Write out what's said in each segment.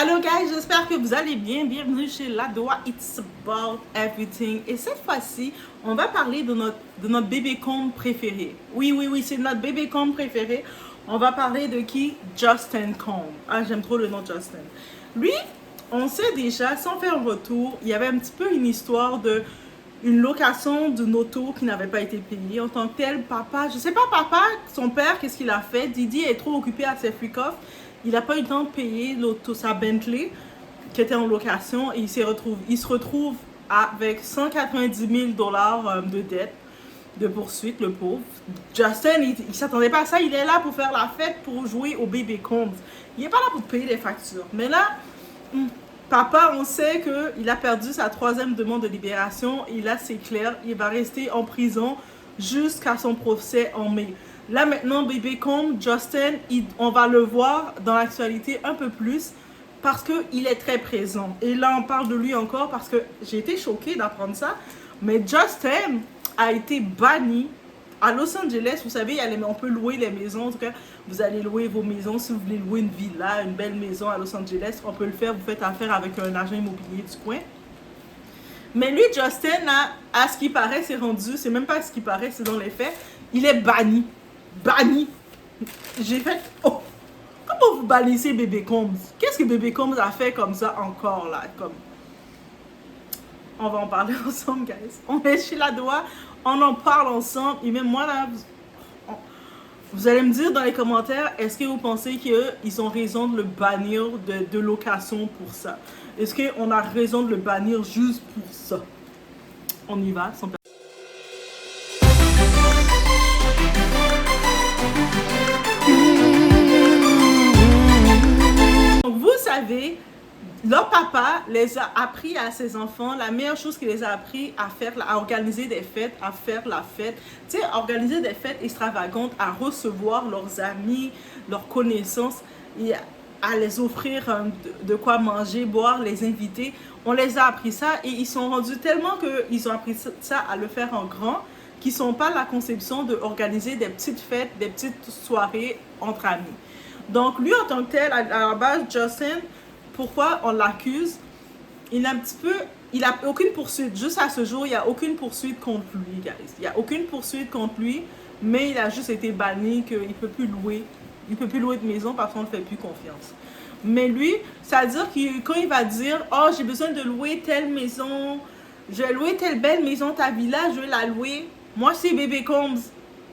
Allô guys, j'espère que vous allez bien. Bienvenue chez Ladoa It's About Everything. Et cette fois-ci, on va parler de notre bébé comb préféré. Oui, c'est notre bébé comb préféré. On va parler de qui? Justin Combs. Ah, j'aime trop le nom Justin. Lui, on sait déjà, sans faire un retour, il y avait un petit peu une histoire de une location d'une auto qui n'avait pas été payée. En tant que tel, papa, je sais pas papa, son père, qu'est-ce qu'il a fait? Didi est trop occupé à ses freak-off. Il n'a pas eu le temps de payer l'auto, sa Bentley qui était en location et il se retrouve avec 190 000 $ de dette, de poursuite, le pauvre. Justin, il ne s'attendait pas à ça. Il est là pour faire la fête, pour jouer au Baby Combs. Il n'est pas là pour payer les factures. Mais là, papa, on sait qu'il a perdu sa 3e demande de libération. Et là, c'est clair, il va rester en prison jusqu'à son procès en mai. Là, maintenant, Baby Combs, Justin, on va le voir dans l'actualité un peu plus parce qu'il est très présent. Et là, on parle de lui encore parce que j'ai été choquée d'apprendre ça. Mais Justin a été banni à Los Angeles. Vous savez, on peut louer les maisons. En tout cas, vous allez louer vos maisons. Si vous voulez louer une villa, une belle maison à Los Angeles, on peut le faire. Vous faites affaire avec un agent immobilier du coin. Mais lui, Justin, à ce qui paraît, c'est rendu. C'est même pas ce qui paraît, c'est dans les faits. Il est banni. Banni. J'ai fait... Oh! Comment vous bannissez Bébé Combs? Qu'est-ce que Bébé Combs a fait comme ça encore, là? Comme... On va en parler ensemble, guys. On est chez Ladoa, on en parle ensemble. Et même moi, là, vous allez me dire dans les commentaires, est-ce que vous pensez qu'ils ont raison de le bannir de location pour ça? Est-ce qu'on a raison de le bannir juste pour ça? On y va, sans perdre. Vous savez, leur papa les a appris à ses enfants, la meilleure chose qu'il les a appris à faire, à organiser des fêtes, à faire la fête. Tu sais, organiser des fêtes extravagantes, à recevoir leurs amis, leurs connaissances et à les offrir de quoi manger, boire, les inviter. On les a appris ça et ils sont rendus tellement qu'ils ont appris ça à le faire en grand qu'ils ne sont pas la conception d'organiser des petites fêtes, des petites soirées entre amis. Donc, lui, en tant que tel, à la base, Justin, pourquoi on l'accuse? Il a aucune poursuite. Juste à ce jour, il n'y a aucune poursuite contre lui, guys. Il n'y a aucune poursuite contre lui, mais il a juste été banni qu'il ne peut plus louer. Il ne peut plus louer de maison parce qu'on ne fait plus confiance. Mais lui, ça veut dire que quand il va dire « Oh, j'ai besoin de louer telle maison, je vais louer telle belle maison, ta villa, je vais la louer. Moi, c'est Bébé Combs. »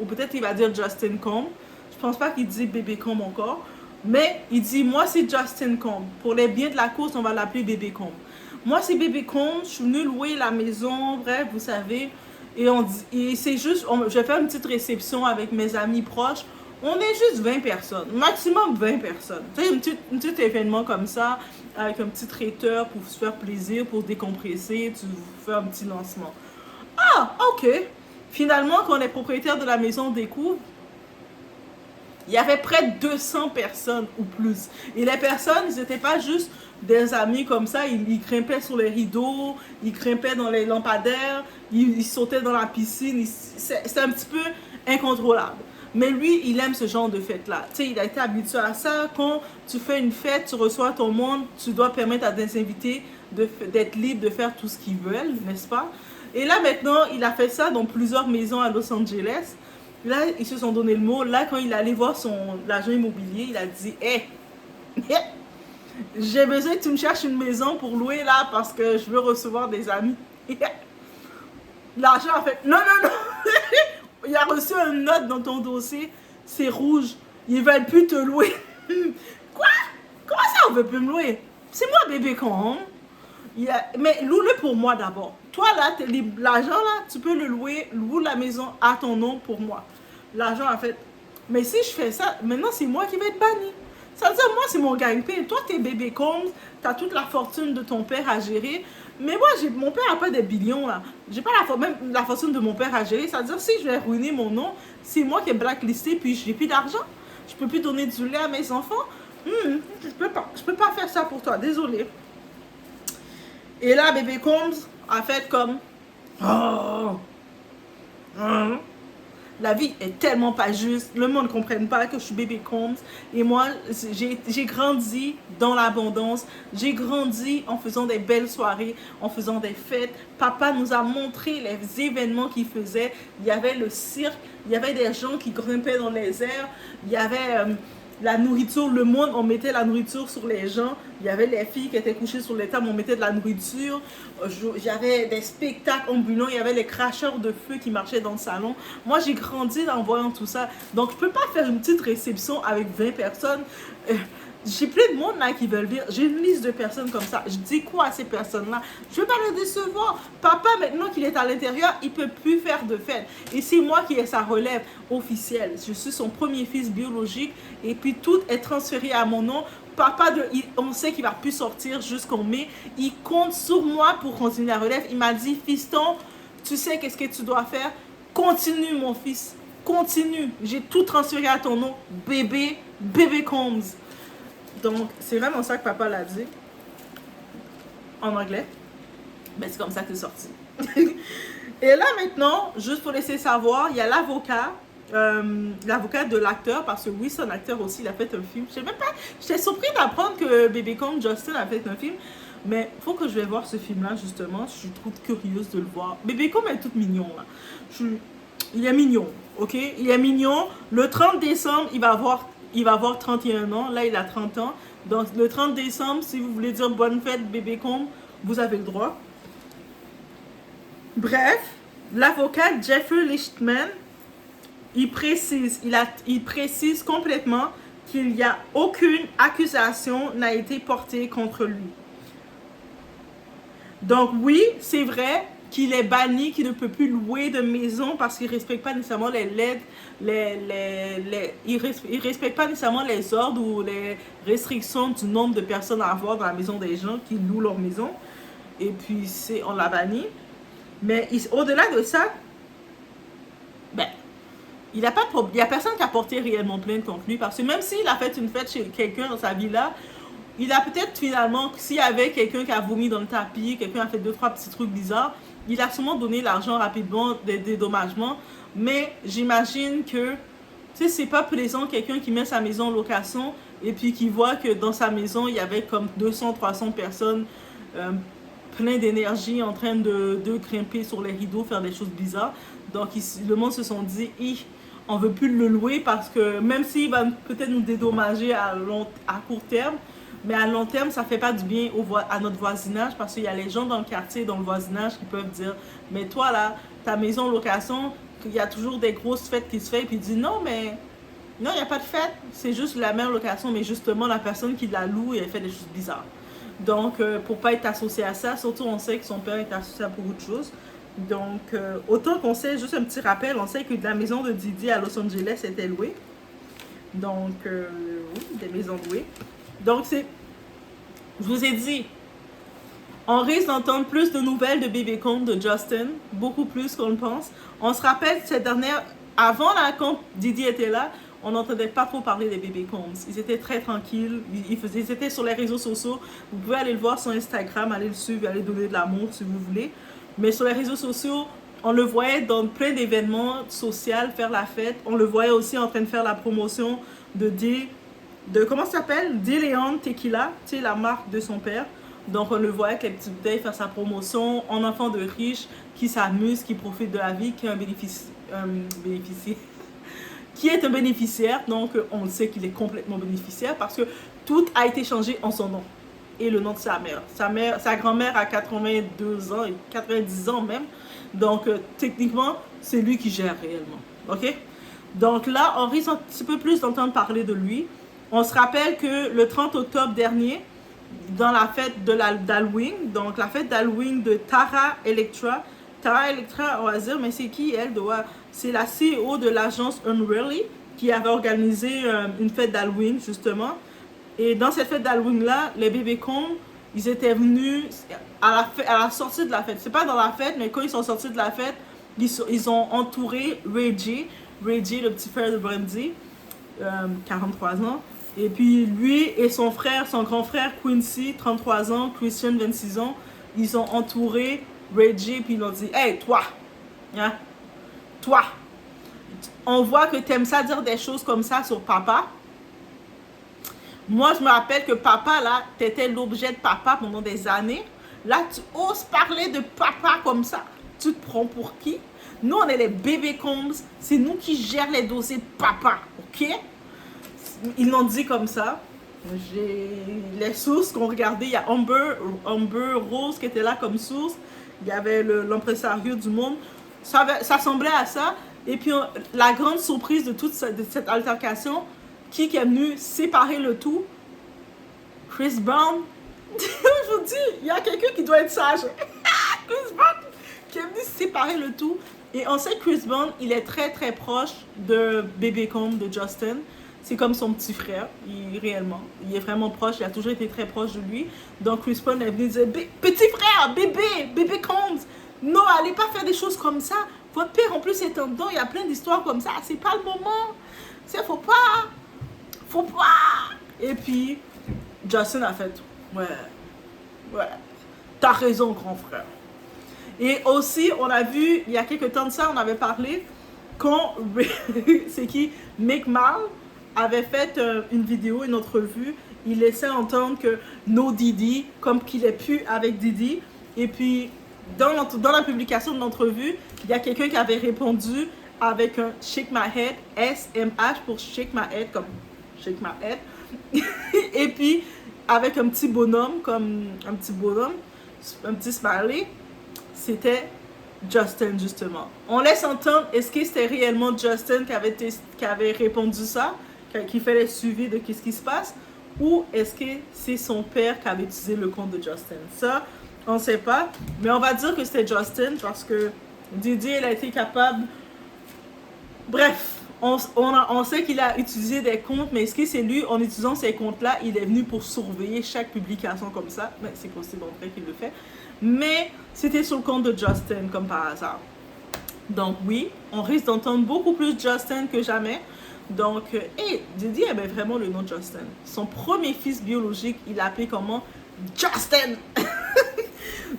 Ou peut-être il va dire Justin Combs. Je pense pas qu'il dit Bébé Combs encore. Mais il dit, moi c'est Justin Combs. Pour les biens de la course, on va l'appeler Bébé Combs. Moi c'est Bébé Combs, je suis venue louer la maison, bref, vous savez. Et c'est juste, je vais faire une petite réception avec mes amis proches. On est juste 20 personnes, maximum 20 personnes. Tu sais, un petit événement comme ça, avec un petit traiteur pour se faire plaisir, pour décompresser, tu fais un petit lancement. Ah, ok. Finalement, quand les propriétaires de la maison découvrent, il y avait près de 200 personnes ou plus. Et les personnes, ils n'étaient pas juste des amis comme ça. Ils grimpaient sur les rideaux, ils grimpaient dans les lampadaires, ils sautaient dans la piscine. C'est un petit peu incontrôlable. Mais lui, il aime ce genre de fête-là. Tu sais, il a été habitué à ça. Quand tu fais une fête, tu reçois ton monde, tu dois permettre à des invités d'être libres de faire tout ce qu'ils veulent, n'est-ce pas? Et là, maintenant, il a fait ça dans plusieurs maisons à Los Angeles. Là, ils se sont donné le mot. Là, quand il allait voir l'agent immobilier, il a dit « Hey, j'ai besoin que tu me cherches une maison pour louer là parce que je veux recevoir des amis. » L'agent a fait « Non, non, non. » Il a reçu une note dans ton dossier. C'est rouge. Ils ne veulent plus te louer. Quoi? Comment ça, on ne veut plus me louer? C'est moi, Bébé Combs. Mais loue-le pour moi d'abord. Toi, là, l'argent, là, tu peux le louer, loue la maison à ton nom pour moi. L'argent a fait, mais si je fais ça, maintenant, c'est moi qui vais être banni. Ça veut dire, moi, c'est mon gagne-pain. Toi, t'es Bébé Combs, t'as toute la fortune de ton père à gérer. Mais moi, mon père n'a pas des billions, là. J'ai pas même la fortune de mon père à gérer. Ça veut dire, si je vais ruiner mon nom, c'est moi qui est blacklisté, puis j'ai plus d'argent. Je peux plus donner du lait à mes enfants. Je peux pas faire ça pour toi, désolé. Et là, Bébé Combs a fait comme... Oh. La vie est tellement pas juste. Le monde ne comprenne pas que je suis bébé Combs. Et moi, j'ai grandi dans l'abondance. J'ai grandi en faisant des belles soirées, en faisant des fêtes. Papa nous a montré les événements qu'il faisait. Il y avait le cirque, il y avait des gens qui grimpaient dans les airs. Il y avait la nourriture, le monde, on mettait la nourriture sur les gens. Il y avait les filles qui étaient couchées sur les tables, on mettait de la nourriture. J'avais des spectacles ambulants, il y avait les cracheurs de feu qui marchaient dans le salon. Moi, j'ai grandi en voyant tout ça. Donc, je peux pas faire une petite réception avec 20 personnes. J'ai plein de monde là qui veulent dire, j'ai une liste de personnes comme ça. Je dis quoi à ces personnes-là? Je veux pas les décevoir. Papa, maintenant qu'il est à l'intérieur, il peut plus faire de fête. Et c'est moi qui ai sa relève officielle. Je suis son premier fils biologique et puis tout est transféré à mon nom. Papa, on sait qu'il va plus sortir jusqu'en mai. Il compte sur moi pour continuer la relève. Il m'a dit, fiston, tu sais qu'est-ce que tu dois faire? Continue, mon fils. Continue. J'ai tout transféré à ton nom. Bébé Combs. Donc, c'est vraiment ça que papa l'a dit. En anglais. Ben, c'est comme ça que c'est sorti. Et là, maintenant, juste pour laisser savoir, il y a l'avocat. L'avocat de l'acteur, parce que oui, c'est un acteur aussi, il a fait un film. Je sais même pas, j'étais surpris d'apprendre que Bébé Combs Justin a fait un film. Mais il faut que je vais voir ce film-là, justement. Je suis trop curieuse de le voir. Bébé Combs est tout mignon, là. Il est mignon, ok? Il est mignon. Le 30 décembre, il va avoir 31 ans. Là, il a 30 ans. Donc, le 30 décembre, si vous voulez dire bonne fête, Bébé Combs, vous avez le droit. Bref, l'avocat Jeffrey Lichtman, il précise complètement qu'il n'y a aucune accusation n'a été portée contre lui. Donc, oui, c'est vrai qu'il est banni, qu'il ne peut plus louer de maison parce qu'il ne respecte pas nécessairement il respecte pas nécessairement les ordres ou les restrictions du nombre de personnes à avoir dans la maison des gens qui louent leur maison. Et puis, on l'a banni. Mais au-delà de ça, ben, il n'y a personne qui a porté réellement plainte contre lui parce que même s'il a fait une fête chez quelqu'un dans sa villa, il a peut-être finalement, s'il y avait quelqu'un qui a vomi dans le tapis, quelqu'un a fait 2-3 petits trucs bizarres, il a sûrement donné l'argent rapidement des dédommagements. Mais j'imagine que, tu sais, c'est pas plaisant quelqu'un qui met sa maison en location et puis qui voit que dans sa maison, il y avait comme 200-300 personnes plein d'énergie en train de grimper sur les rideaux, faire des choses bizarres. Donc, le monde se sont dit, on veut plus le louer parce que même s'il va peut-être nous dédommager à court terme, mais à long terme, ça fait pas du bien à notre voisinage parce qu'il y a les gens dans le quartier, dans le voisinage qui peuvent dire, mais toi là, ta maison en location, il y a toujours des grosses fêtes qui se font, et puis il dit non, mais non, il n'y a pas de fête, c'est juste la même location, mais justement la personne qui la loue, elle fait des choses bizarres. Donc, pour pas être associé à ça, surtout on sait que son père est associé à beaucoup de choses. Donc, autant qu'on sait, juste un petit rappel, on sait que la maison de Didi à Los Angeles était louée. Donc, oui, des maisons louées. Donc, je vous ai dit, on risque d'entendre plus de nouvelles de Bébé Combs, de Justin, beaucoup plus qu'on le pense. On se rappelle cette dernière, avant la quand Didi était là, on n'entendait pas trop parler des Bébé Combs. Ils étaient très tranquilles, ils étaient sur les réseaux sociaux. Vous pouvez aller le voir sur Instagram, aller le suivre, aller donner de l'amour si vous voulez. Mais sur les réseaux sociaux, on le voyait dans plein d'événements sociaux, faire la fête. On le voyait aussi en train de faire la promotion de comment ça s'appelle? DeLeon Tequila, tu sais, la marque de son père. Donc, on le voit avec les petites bouteilles faire sa promotion. Un enfant de riche qui s'amuse, qui profite de la vie, qui est un bénéficiaire. Qui est un bénéficiaire. Donc, on le sait qu'il est complètement bénéficiaire parce que tout a été changé en son nom. Et le nom de sa mère. Sa grand-mère a 82 ans, 90 ans même. Donc, techniquement, c'est lui qui gère réellement. OK? Donc là, on risque un petit peu plus d'entendre parler de lui. On se rappelle que le 30 octobre dernier, dans la fête d'Halloween, donc la fête d'Halloween de Tara Electra, on va dire, mais c'est qui elle? C'est la CEO de l'agence Unreally qui avait organisé une fête d'Halloween, justement. Et dans cette fête d'Halloween-là, les Bébé Combs, ils étaient venus à la sortie de la fête. C'est pas dans la fête, mais quand ils sont sortis de la fête, ils ont entouré Reggie, le petit frère de Brandy, 43 ans. Et puis lui et son grand frère Quincy, 33 ans, Christian, 26 ans, ils ont entouré Reggie puis ils ont dit, hey, toi, hein, toi, on voit que t'aimes ça dire des choses comme ça sur papa. Moi, je me rappelle que papa, là, t'étais l'objet de papa pendant des années. Là, tu oses parler de papa comme ça. Tu te prends pour qui? Nous, on est les bébés Combs. C'est nous qui gèrent les dossiers de papa, ok? Ils l'ont dit comme ça. J'ai les sources qu'on regardait. Il y a Amber Rose qui était là comme source. Il y avait l'impresario du monde. Ça semblait à ça. Et puis, la grande surprise de toute cette altercation, qui est venu séparer le tout? Chris Brown. Je vous dis, il y a quelqu'un qui doit être sage. Chris Brown qui est venu séparer le tout. Et on sait que Chris Brown, il est très très proche de Bébé Combe, de Justin. C'est comme son petit frère, réellement. Il est vraiment proche, il a toujours été très proche de lui. Donc Chris Brown est venu dire, petit frère, bébé Combs, non, allez pas faire des choses comme ça. Votre père en plus est en dedans, il y a plein d'histoires comme ça. C'est pas le moment. C'est faut pas. Et puis, Justin a fait, ouais, t'as raison, grand frère. Et aussi, on a vu, il y a quelques temps de ça, on avait parlé, quand, c'est qui, Meek Mill avait fait une vidéo, une entrevue, il laissait entendre que no Diddy, comme qu'il est plus avec Diddy. Et puis, dans la publication de l'entrevue, il y a quelqu'un qui avait répondu avec un shake my head, SMH pour shake my head, comme shake my head. Et puis, avec un petit bonhomme, un petit smiley, c'était Justin, justement. On laisse entendre, est-ce que c'était réellement Justin qui avait répondu ça, qui fait le suivi de ce qui se passe, ou est-ce que c'est son père qui avait utilisé le compte de Justin? Ça, on ne sait pas, mais on va dire que c'était Justin parce que Diddy, il a été capable. Bref, on sait qu'il a utilisé des comptes, mais est-ce que c'est lui, en utilisant ces comptes-là, il est venu pour surveiller chaque publication comme ça? Ben, c'est possible en fait qu'il le fait. Mais c'était sur le compte de Justin, comme par hasard. Donc oui, on risque d'entendre beaucoup plus Justin que jamais. Donc, Diddy aimait vraiment le nom de Justin. Son premier fils biologique, il l'a appelé comment? Justin!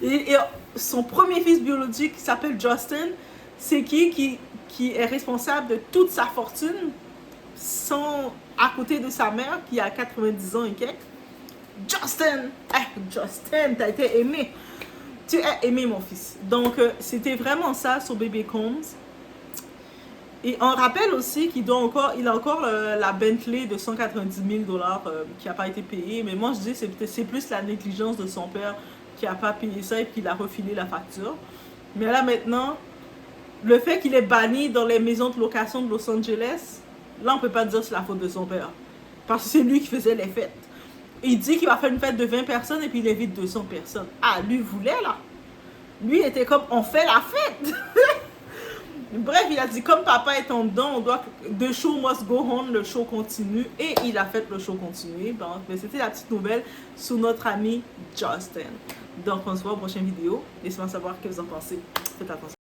et son premier fils biologique qui s'appelle Justin, c'est qui est responsable de toute sa fortune, à côté de sa mère qui a 90 ans et quelques. Justin! Justin, t'as été aimé. Tu es aimé, mon fils. Donc, c'était vraiment ça sur Bébé Combs. Et on rappelle aussi qu'il a encore la Bentley de 190 000 $ qui n'a pas été payée. Mais moi, je dis que c'est plus la négligence de son père qui n'a pas payé ça et qu'il a refilé la facture. Mais là, maintenant, le fait qu'il est banni dans les maisons de location de Los Angeles, là, on ne peut pas dire que c'est la faute de son père. Parce que c'est lui qui faisait les fêtes. Il dit qu'il va faire une fête de 20 personnes et puis il invite 200 personnes. Ah, lui voulait, là. Lui était comme, on fait la fête. Bref, il a dit, comme papa est en dedans, the show must go on, le show continue. Et il a fait le show continuer. Bon, mais c'était la petite nouvelle sur notre ami Justin. Donc, on se voit aux prochaines vidéos. Laissez-moi savoir ce que vous en pensez. Faites attention.